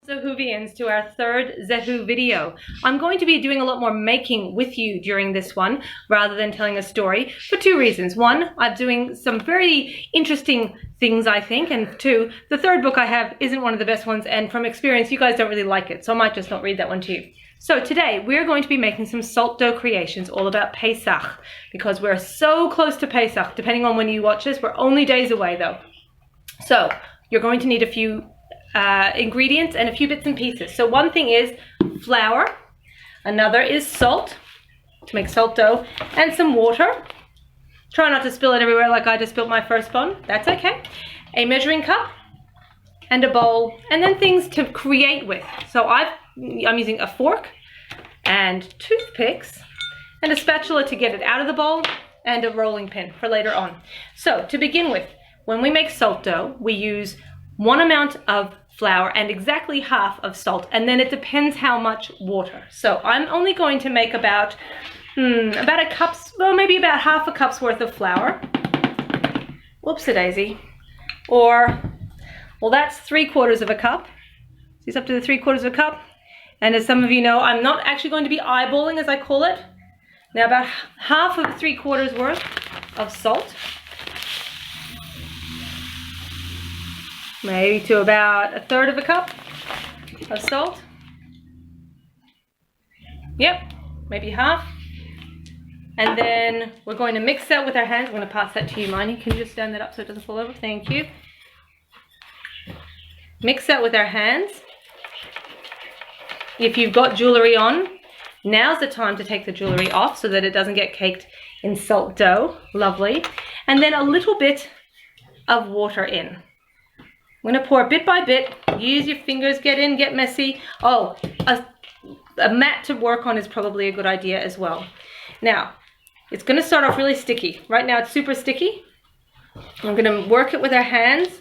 Zehoovians to our third Zehoo video. I'm going to be doing a lot more making with you during this one rather than telling a story for two reasons. One, I'm doing some very interesting things, I think, and two, the third book I have isn't one of the best ones, and from experience you guys don't really like it, so I might just not read that one to you. So today we're going to be making some salt dough creations all about Pesach, because we're so close to Pesach. Depending on when you watch this, we're only days away though. So you're going to need a few ingredients and a few bits and pieces. So one thing is flour, another is salt to make salt dough, and some water. Try not to spill it everywhere like I just spilled my first one. That's okay. A measuring cup and a bowl, and then things to create with. So I'm using a fork and toothpicks and a spatula to get it out of the bowl, and a rolling pin for later on. So to begin with, when we make salt dough, we use 1 amount of flour and exactly half of salt, and then it depends how much water. So I'm only going to make about a cup's, well, maybe about half a cup's worth of flour. Whoops-a-daisy. Or, well, that's 3/4 of a cup. See, it's up to the 3/4 of a cup. And as some of you know, I'm not actually going to be eyeballing, as I call it. Now about half of 3/4 worth of salt. Maybe to about 1/3 of a cup of salt. Yep, maybe half. And then we're going to mix that with our hands. I'm going to pass that to you, Miney. Can you just stand that up so it doesn't fall over? Thank you. Mix that with our hands. If you've got jewelry on, now's the time to take the jewelry off so that it doesn't get caked in salt dough. Lovely. And then a little bit of water in. I'm going to pour bit by bit. Use your fingers, get in, get messy. Oh, a mat to work on is probably a good idea as well. Now, it's going to start off really sticky. Right now it's super sticky. I'm going to work it with our hands.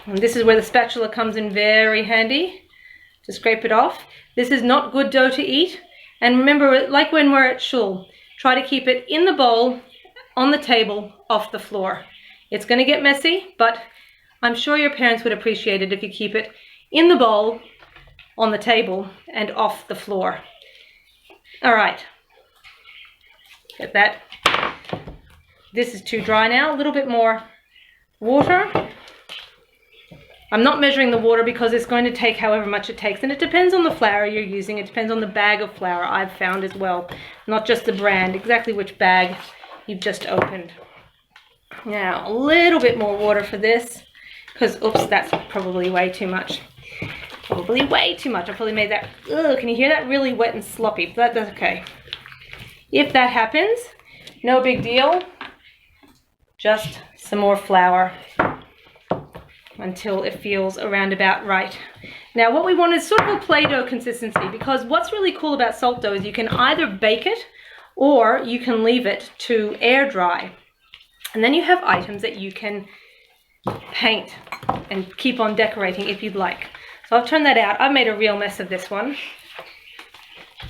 And this is where the spatula comes in very handy to scrape it off. This is not good dough to eat. And remember, like when we're at shul, try to keep it in the bowl, on the table, off the floor. It's going to get messy, but I'm sure your parents would appreciate it if you keep it in the bowl, on the table, and off the floor. All right. Get that. This is too dry now. A little bit more water. I'm not measuring the water because it's going to take however much it takes, and it depends on the flour you're using. It depends on the bag of flour I've found as well, not just the brand, exactly which bag you've just opened. Now, a little bit more water for this. Because, oops, that's probably way too much. Probably way too much. I probably made that, ugh, can you hear that? Really wet and sloppy, but that's okay. If that happens, no big deal. Just some more flour until it feels around about right. Now what we want is sort of a Play-Doh consistency, because what's really cool about salt dough is you can either bake it or you can leave it to air dry. And then you have items that you can paint and keep on decorating if you'd like. So I've turned that out. I've made a real mess of this one.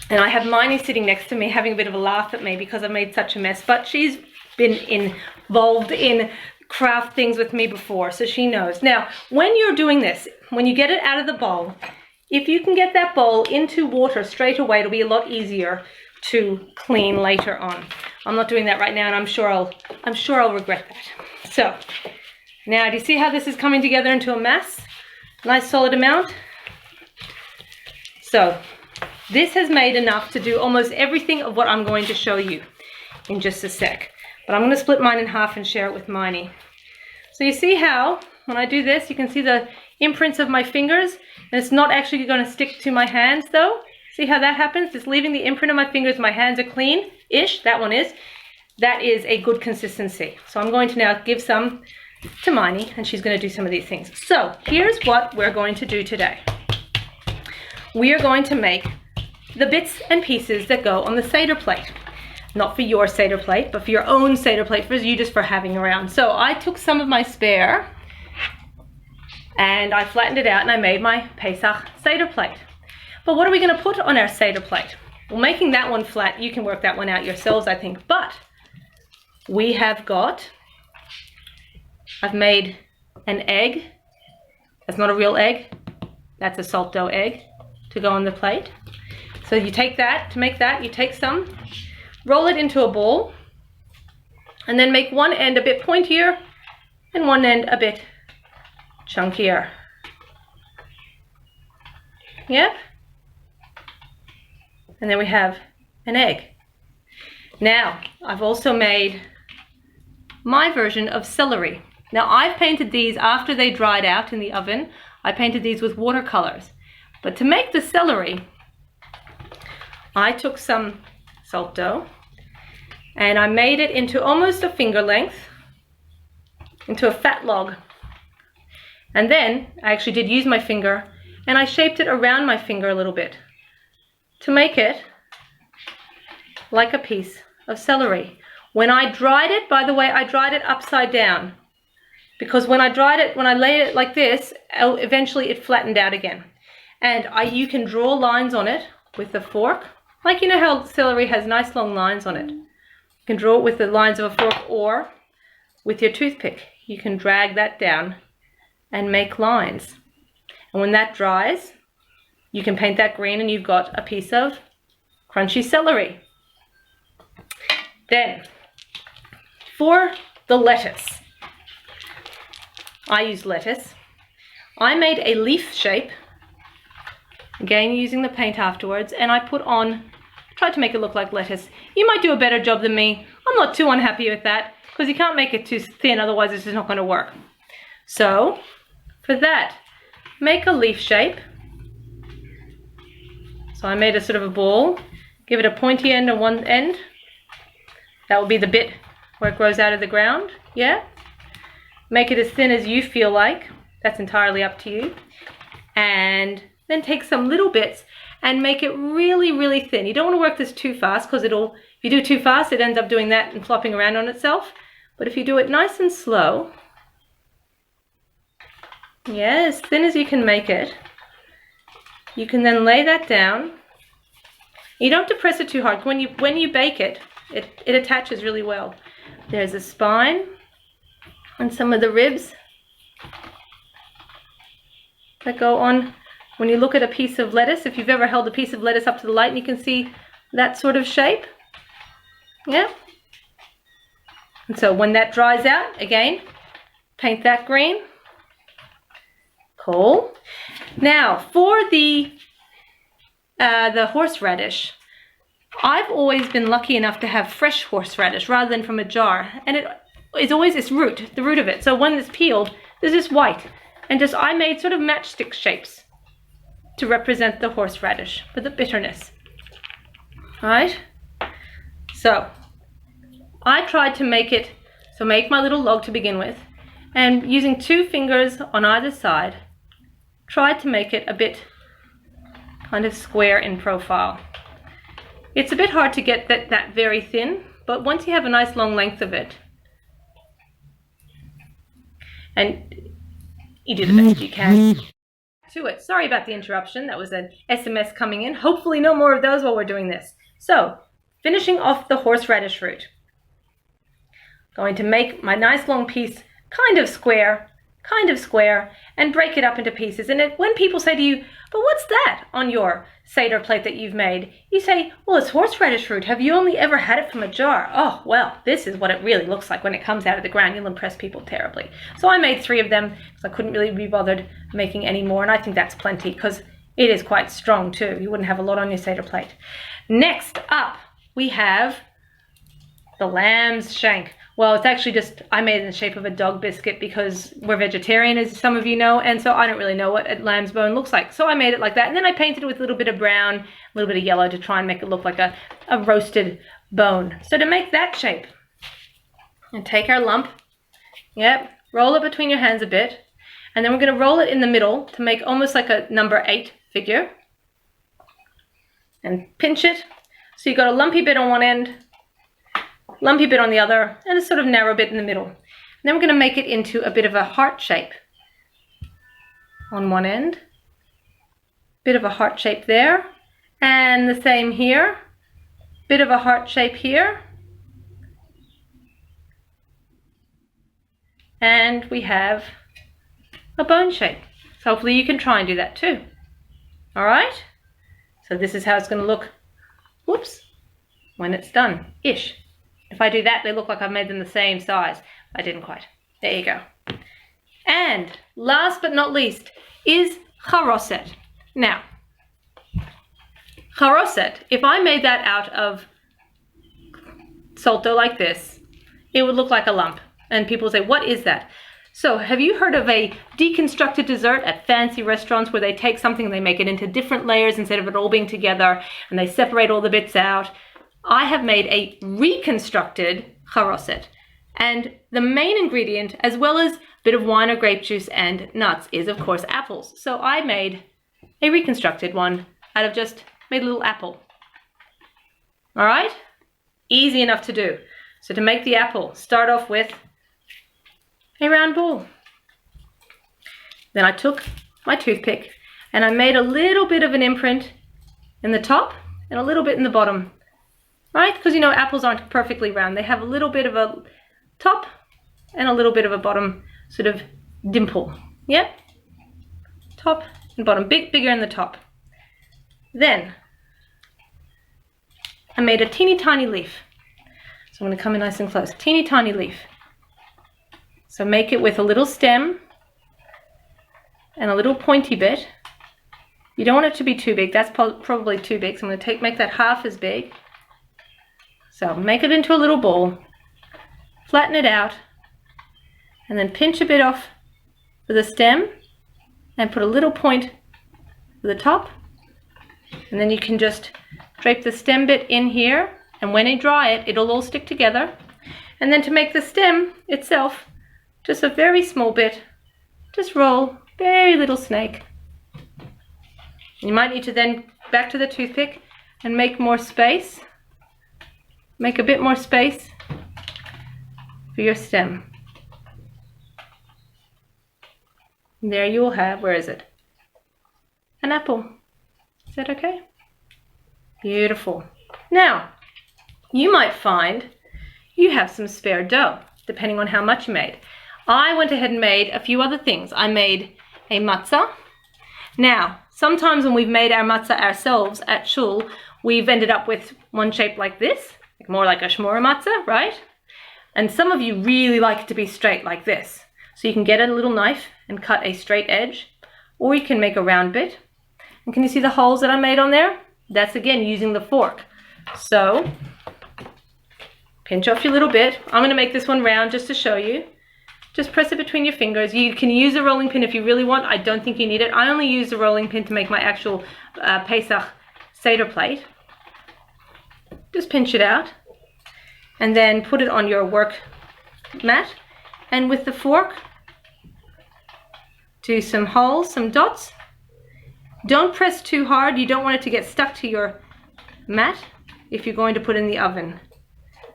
And I have Miney sitting next to me having a bit of a laugh at me because I've made such a mess. But she's been involved in craft things with me before, so she knows. Now, when you're doing this, when you get it out of the bowl, if you can get that bowl into water straight away, it'll be a lot easier to clean later on. I'm not doing that right now, and I'm sure I'll regret that. So, now, do you see how this is coming together into a mass? Nice solid amount. So, this has made enough to do almost everything of what I'm going to show you in just a sec. But I'm going to split mine in half and share it with Miney. So you see how, when I do this, you can see the imprints of my fingers, and it's not actually going to stick to my hands though. See how that happens? It's leaving the imprint of my fingers. My hands are clean-ish. That one is. That is a good consistency. So I'm going to now give some to Miney, and she's going to do some of these things. So here's what we're going to do today. We are going to make the bits and pieces that go on the Seder plate. Not for your Seder plate, but for your own Seder plate, for you just for having around. So I took some of my spare and I flattened it out and I made my Pesach Seder plate. But what are we going to put on our Seder plate? Well, making that one flat, you can work that one out yourselves, I think. But we have got, I've made an egg. That's not a real egg. That's a salt dough egg to go on the plate. So you take that, to make that, you take some, roll it into a ball, and then make one end a bit pointier and one end a bit chunkier. Yep. And then we have an egg. Now, I've also made my version of celery. Now, I've painted these after they dried out in the oven. I painted these with watercolors. But to make the celery, I took some salt dough and I made it into almost a finger length, into a fat log. And then I actually did use my finger and I shaped it around my finger a little bit to make it like a piece of celery. When I dried it, by the way, I dried it upside down because when I dried it, when I laid it like this, eventually it flattened out again. And you can draw lines on it with a fork. Like, you know how celery has nice long lines on it. You can draw it with the lines of a fork or with your toothpick. You can drag that down and make lines. And when that dries, you can paint that green and you've got a piece of crunchy celery. Then, for the lettuce, I used lettuce. I made a leaf shape, again using the paint afterwards, and I tried to make it look like lettuce. You might do a better job than me. I'm not too unhappy with that because you can't make it too thin, otherwise it's just not going to work. So, for that, make a leaf shape. So I made a sort of a ball, give it a pointy end on one end. That will be the bit where it grows out of the ground, yeah? Make it as thin as you feel like. That's entirely up to you. And then take some little bits and make it really, really thin. You don't want to work this too fast because if you do too fast, it ends up doing that and flopping around on itself. But if you do it nice and slow, yeah, as thin as you can make it, you can then lay that down. You don't have to press it too hard. When you bake it, it attaches really well. There's a spine and some of the ribs that go on. When you look at a piece of lettuce, if you've ever held a piece of lettuce up to the light and you can see that sort of shape, yeah. And so when that dries out, again, paint that green. Cool. Now for the horseradish, I've always been lucky enough to have fresh horseradish rather than from a jar, and it's always the root of it. So when it's peeled, there's this white, and I made sort of matchstick shapes to represent the horseradish for the bitterness. All right. So I tried to make my little log to begin with, and using 2 fingers on either side, tried to make it a bit kind of square in profile. It's a bit hard to get that very thin, but once you have a nice long length of it, and you do the best you can to it. Sorry about the interruption. That was an SMS coming in. Hopefully no more of those while we're doing this. So, finishing off the horseradish root. Going to make my nice long piece kind of square, and break it up into pieces. And when people say to you, but what's that on your Seder plate that you've made? You say, well, it's horseradish root. Have you only ever had it from a jar? Oh, well, this is what it really looks like when it comes out of the ground. You'll impress people terribly. So I made 3 of them because I couldn't really be bothered making any more. And I think that's plenty because it is quite strong too. You wouldn't have a lot on your Seder plate. Next up, we have the lamb's shank. Well, it's actually just, I made it in the shape of a dog biscuit because we're vegetarian, as some of you know, and so I don't really know what a lamb's bone looks like. So I made it like that, and then I painted it with a little bit of brown, a little bit of yellow to try and make it look like a roasted bone. So to make that shape, and take our lump, yep, roll it between your hands a bit, and then we're going to roll it in the middle to make almost like a number 8 figure, and pinch it. So you've got a lumpy bit on one end, lumpy bit on the other, and a sort of narrow bit in the middle. And then we're going to make it into a bit of a heart shape on one end, bit of a heart shape there, and the same here, bit of a heart shape here, and we have a bone shape. So hopefully you can try and do that too. All right? So this is how it's going to look, whoops, when it's done-ish. If I do that, they look like I've made them the same size. I didn't quite. There you go. And last but not least is charoset. Now, charoset, if I made that out of salt dough like this, it would look like a lump. And people say, what is that? So have you heard of a deconstructed dessert at fancy restaurants where they take something and they make it into different layers instead of it all being together and they separate all the bits out? I have made a reconstructed charoset. And the main ingredient, as well as a bit of wine or grape juice and nuts, is of course apples. So I made a reconstructed one out of just made a little apple. All right? Easy enough to do. So to make the apple, start off with a round ball. Then I took my toothpick and I made a little bit of an imprint in the top and a little bit in the bottom, right? Because you know apples aren't perfectly round. They have a little bit of a top and a little bit of a bottom sort of dimple. Yep. Top and bottom, bigger in the top. Then I made a teeny tiny leaf. So I'm going to come in nice and close. Teeny tiny leaf. So make it with a little stem and a little pointy bit. You don't want it to be too big. That's probably too big. So I'm going to make that half as big. So make it into a little ball. Flatten it out. And then pinch a bit off for the stem. And put a little point for the top. And then you can just drape the stem bit in here. And when you dry it, it'll all stick together. And then to make the stem itself, just a very small bit, just roll, very little snake. You might need to then back to the toothpick and make more space. Make a bit more space for your stem. And there you will have, where is it? An apple. Is that okay? Beautiful. Now, you might find you have some spare dough, depending on how much you made. I went ahead and made a few other things. I made a matzah. Now, sometimes when we've made our matzah ourselves at shul, we've ended up with one shape like this, more like a shmura matzah, right? And some of you really like it to be straight like this. So you can get a little knife and cut a straight edge, or you can make a round bit. And can you see the holes that I made on there? That's again using the fork. So pinch off your little bit. I'm going to make this one round just to show you. Just press it between your fingers. You can use a rolling pin if you really want. I don't think you need it. I only use a rolling pin to make my actual Pesach Seder plate. Just pinch it out and then put it on your work mat. And with the fork, do some holes, some dots. Don't press too hard. You don't want it to get stuck to your mat if you're going to put it in the oven.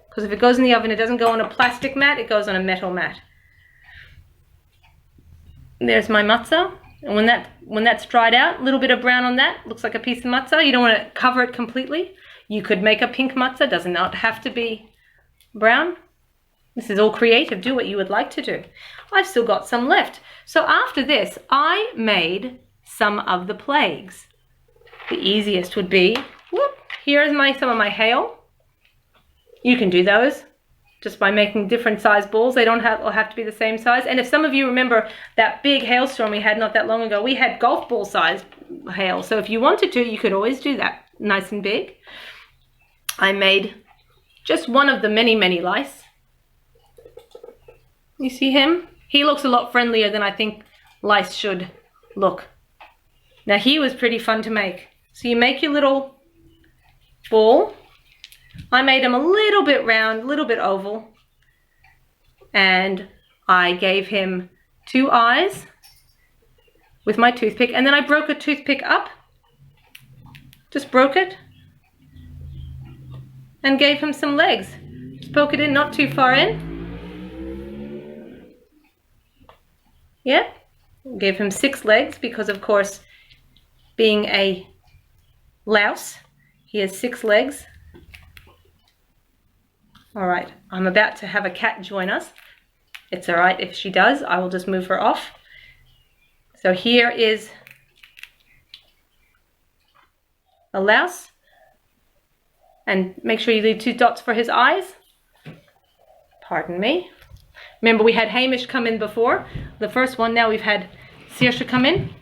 Because if it goes in the oven, it doesn't go on a plastic mat, it goes on a metal mat. There's my matzah. And when that's dried out, a little bit of brown on that, looks like a piece of matzah. You don't want to cover it completely. You could make a pink matzah, does not have to be brown. This is all creative, do what you would like to do. I've still got some left. So after this, I made some of the plagues. The easiest would be, here's some of my hail. You can do those just by making different size balls. They don't have to be the same size. And if some of you remember that big hailstorm we had not that long ago, we had golf ball size hail. So if you wanted to, you could always do that nice and big. I made just one of the many, many lice. You see him? He looks a lot friendlier than I think lice should look. Now he was pretty fun to make. So you make your little ball. I made him a little bit round, a little bit oval. And I gave him 2 eyes with my toothpick. And then I broke a toothpick up. Just broke it. And gave him some legs. Just poke it in, not too far in. Yeah. Gave him 6 legs because, of course, being a louse, he has 6 legs. All right, I'm about to have a cat join us. It's all right if she does. I will just move her off. So here is a louse. And make sure you leave 2 dots for his eyes. Pardon me. Remember, we had Hamish come in before. The first one, now we've had Saoirse come in.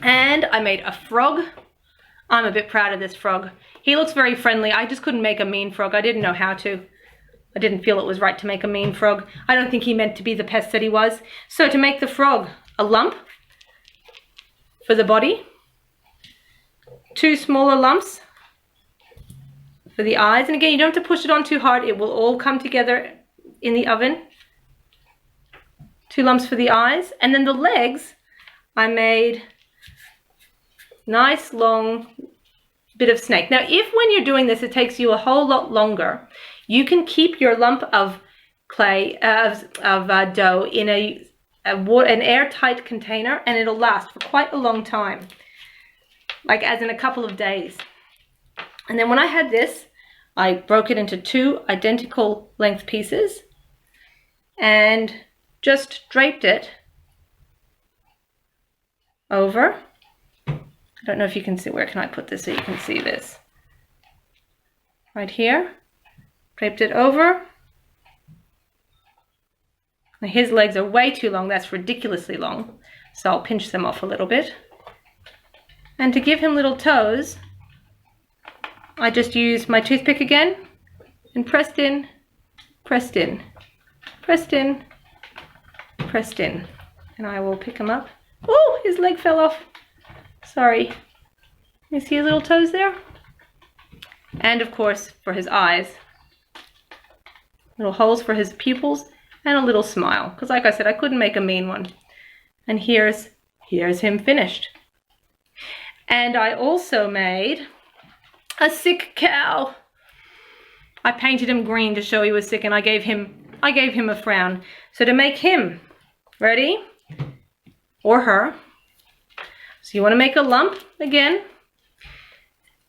And I made a frog. I'm a bit proud of this frog. He looks very friendly. I just couldn't make a mean frog. I didn't know how to. I didn't feel it was right to make a mean frog. I don't think he meant to be the pest that he was. So to make the frog a lump for the body, 2 smaller lumps for the eyes. And again, you don't have to push it on too hard. It will all come together in the oven. 2 lumps for the eyes. And then the legs, I made nice long bit of snake. Now, if when you're doing this, it takes you a whole lot longer, you can keep your lump of clay, dough in an airtight container, and it'll last for quite a long time, like as in a couple of days. And then when I had this, I broke it into 2 identical length pieces and just draped it over. I don't know if you can see, where can I put this so you can see this? Right here. Draped it over. Now his legs are way too long. That's ridiculously long. So I'll pinch them off a little bit. And to give him little toes, I just used my toothpick again and pressed in, pressed in, pressed in, pressed in. And I will pick him up. Oh, his leg fell off. Sorry. You see his little toes there? And of course, for his eyes, little holes for his pupils and a little smile. Because like I said, I couldn't make a mean one. And here's him finished. And I also made a sick cow. I painted him green to show he was sick, and I gave him a frown. So to make him, ready? Or her. So you want to make a lump again,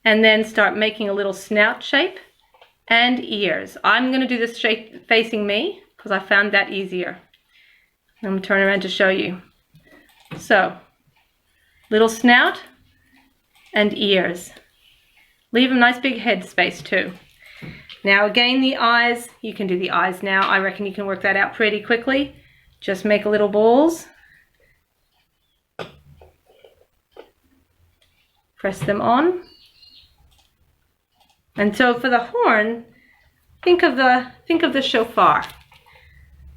and then start making a little snout shape and ears. I'm going to do this shape facing me because I found that easier. I'm going to turn around to show you. So, little snout and ears. Leave a nice big head space too. Now again, the eyes, you can do the eyes now. I reckon you can work that out pretty quickly. Just make a little balls. Press them on. And so for the horn, think of the shofar.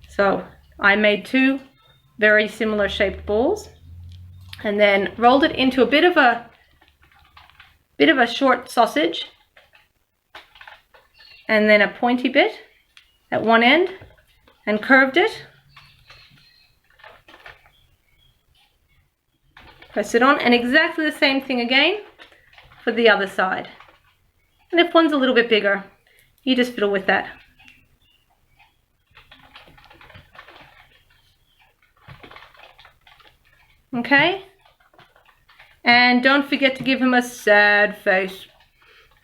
So I made 2 very similar shaped balls and then rolled it into a bit of a short sausage and then a pointy bit at one end and curved it. Press it on, and exactly the same thing again for the other side. And if one's a little bit bigger, you just fiddle with that. Okay? And don't forget to give him a sad face,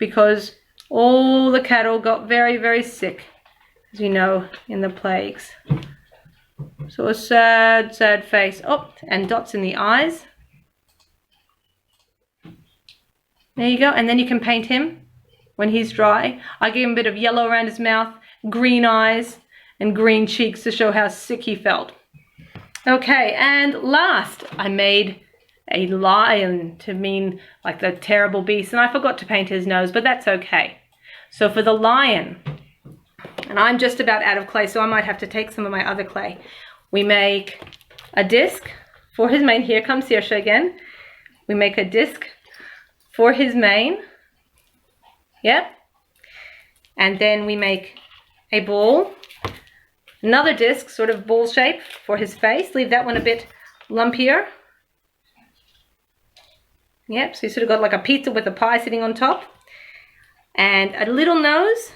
because all the cattle got very, very sick, as you know, in the plagues. So a sad, sad face. Oh, and dots in the eyes. There you go. And then you can paint him when he's dry. I gave him a bit of yellow around his mouth, green eyes, and green cheeks to show how sick he felt. Okay, and last, I made a lion to mean like the terrible beast, and I forgot to paint his nose, but that's okay. So for the lion, and I'm just about out of clay, so I might have to take some of my other clay. We make a disc for his mane. Here comes Saoirse again. We make a disc for his mane. Yep. And then we make a ball, another disc, sort of ball shape for his face. Leave that one a bit lumpier. Yep, so you sort of got like a pizza with a pie sitting on top. And a little nose.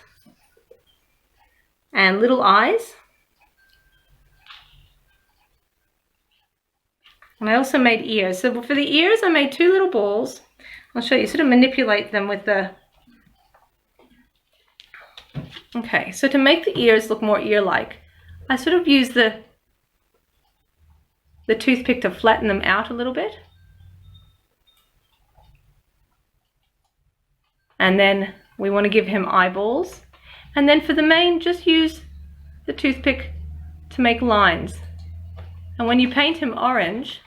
And little eyes. And I also made ears. So for the ears, I made 2 little balls. I'll show you, sort of manipulate them with the... Okay, so to make the ears look more ear-like, I sort of use the the toothpick to flatten them out a little bit. And then we want to give him eyeballs. And then for the mane, just use the toothpick to make lines. And when you paint him orange,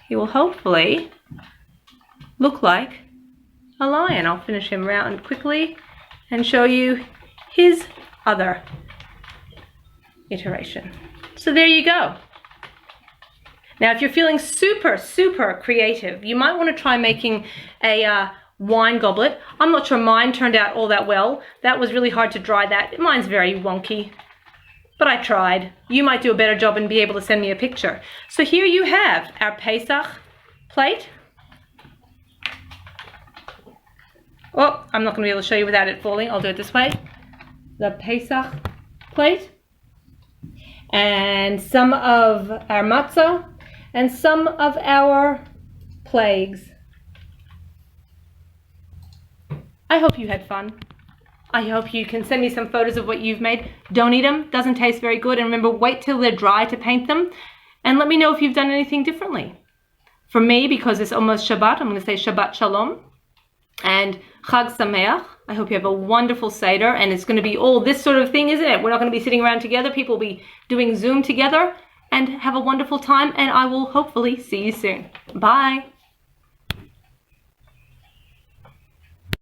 he will hopefully look like a lion. I'll finish him round quickly and show you his other iteration. So there you go. Now, if you're feeling super, super creative, you might want to try making a wine goblet. I'm not sure mine turned out all that well. That was really hard to dry that. Mine's very wonky, but I tried. You might do a better job and be able to send me a picture. So here you have our Pesach plate. Oh, I'm not going to be able to show you without it falling. I'll do it this way. The Pesach plate. And some of our matzah. And some of our plagues. I hope you had fun. I hope you can send me some photos of what you've made. Don't eat them. Doesn't taste very good. And remember, wait till they're dry to paint them. And let me know if you've done anything differently. For me, because it's almost Shabbat, I'm going to say Shabbat Shalom. And Chag Sameach. I hope you have a wonderful Seder. And it's going to be all this sort of thing, isn't it? We're not going to be sitting around together. People will be doing Zoom together. And have a wonderful time. And I will hopefully see you soon. Bye.